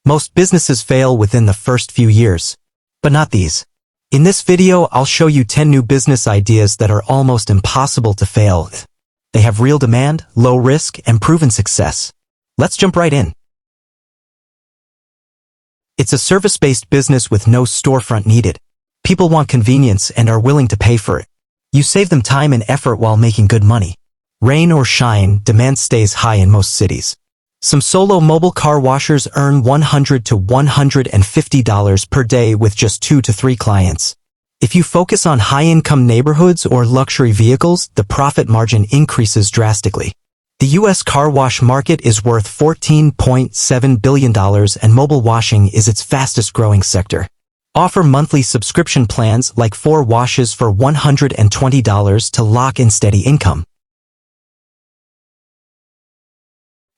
Most businesses fail within the first few years, but not these. In this video, I'll show you 10 new business ideas that are almost impossible to fail. They have real demand, low risk, and proven success. Let's jump right in. It's a service-based business with no storefront needed. People want convenience and are willing to pay for it. You save them time and effort while making good money. Rain or shine, demand stays high in most cities. Some solo mobile car washers earn $100 to $150 per day with just 2 to 3 clients. If you focus on high-income neighborhoods or luxury vehicles, the profit margin increases drastically. The U.S. car wash market is worth $14.7 billion and mobile washing is its fastest-growing sector. Offer monthly subscription plans like 4 washes for $120 to lock in steady income.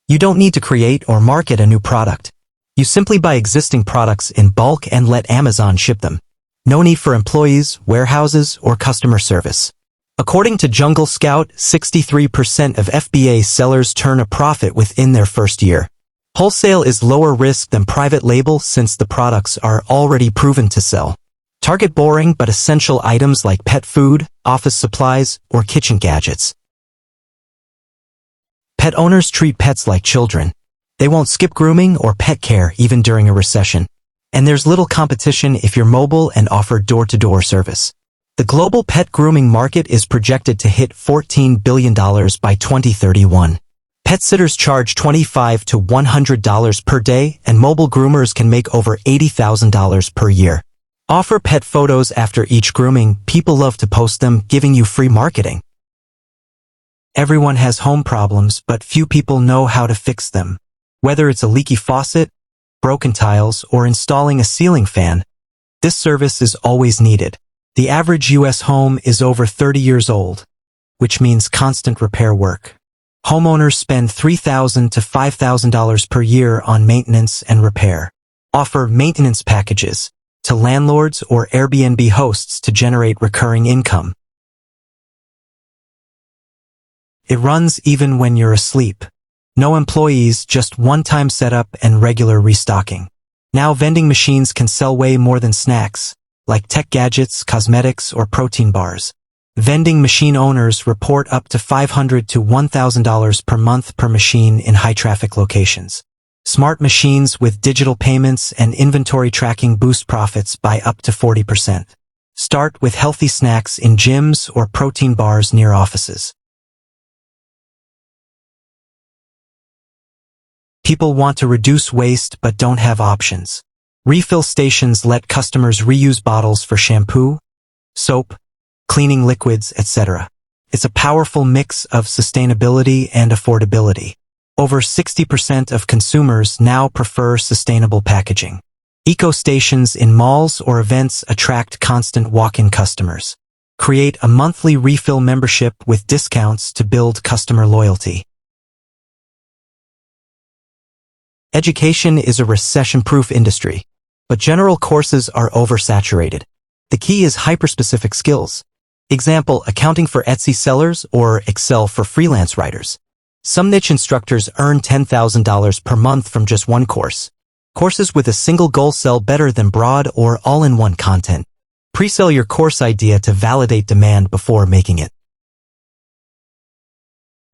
You don't need to create or market a new product. You simply buy existing products in bulk and let Amazon ship them. No need for employees, warehouses, or customer service. According to Jungle Scout, 63% of FBA sellers turn a profit within their first year. Wholesale is lower risk than private label since the products are already proven to sell. Target boring but essential items like pet food, office supplies, or kitchen gadgets. Pet owners treat pets like children. They won't skip grooming or pet care even during a recession. And there's little competition if you're mobile and offer door-to-door service. The global pet grooming market is projected to hit $14 billion by 2031. Pet sitters charge $25 to $100 per day, and mobile groomers can make over $80,000 per year. Offer pet photos after each grooming. People love to post them, giving you free marketing. Everyone has home problems, but few people know how to fix them. Whether it's a leaky faucet, broken tiles, or installing a ceiling fan, this service is always needed. The average U.S. home is over 30 years old, which means constant repair work. Homeowners spend $3,000 to $5,000 per year on maintenance and repair. Offer maintenance packages to landlords or Airbnb hosts to generate recurring income. It runs even when you're asleep. No employees, just one-time setup and regular restocking. Now vending machines can sell way more than snacks, like tech gadgets, cosmetics, or protein bars. Vending machine owners report up to $500 to $1,000 per month per machine in high-traffic locations. Smart machines with digital payments and inventory tracking boost profits by up to 40%. Start with healthy snacks in gyms or protein bars near offices. People want to reduce waste but don't have options. Refill stations let customers reuse bottles for shampoo, soap, cleaning liquids, etc. It's a powerful mix of sustainability and affordability. Over 60% of consumers now prefer sustainable packaging. Eco stations in malls or events attract constant walk-in customers. Create a monthly refill membership with discounts to build customer loyalty. Education is a recession-proof industry, but general courses are oversaturated. The key is hyper-specific skills. Example, accounting for Etsy sellers or Excel for freelance writers. Some niche instructors earn $10,000 per month from just one course. Courses with a single goal sell better than broad or all-in-one content. Pre-sell your course idea to validate demand before making it.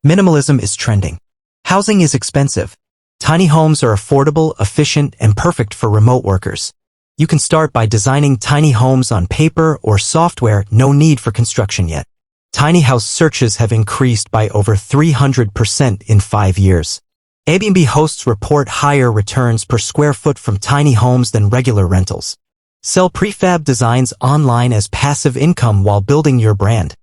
Minimalism is trending. Housing is expensive. Tiny homes are affordable, efficient, and perfect for remote workers. You can start by designing tiny homes on paper or software, no need for construction yet. Tiny house searches have increased by over 300% in 5 years. Airbnb hosts report higher returns per square foot from tiny homes than regular rentals. Sell prefab designs online as passive income while building your brand.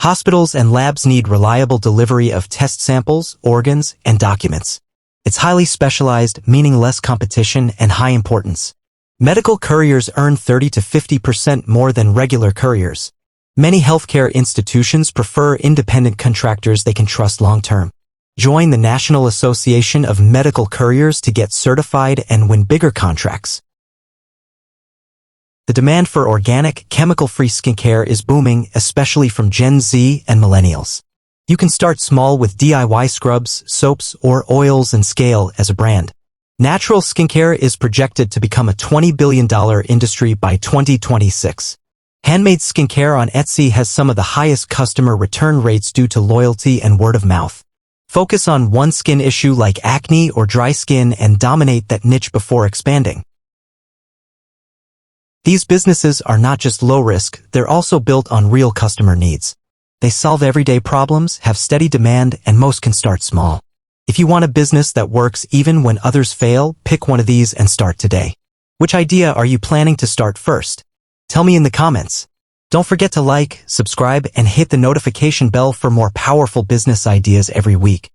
Hospitals and labs need reliable delivery of test samples, organs, and documents. It's highly specialized, meaning less competition and high importance. Medical couriers earn 30 to 50% more than regular couriers. Many healthcare institutions prefer independent contractors they can trust long-term. Join the National Association of Medical Couriers to get certified and win bigger contracts. The demand for organic, chemical-free skincare is booming, especially from Gen Z and millennials. You can start small with DIY scrubs, soaps, or oils and scale as a brand. Natural skincare is projected to become a $20 billion industry by 2026. Handmade skincare on Etsy has some of the highest customer return rates due to loyalty and word of mouth. Focus on one skin issue like acne or dry skin and dominate that niche before expanding. These businesses are not just low risk, they're also built on real customer needs. They solve everyday problems, have steady demand, and most can start small. If you want a business that works even when others fail, pick one of these and start today. Which idea are you planning to start first? Tell me in the comments. Don't forget to like, subscribe, and hit the notification bell for more powerful business ideas every week.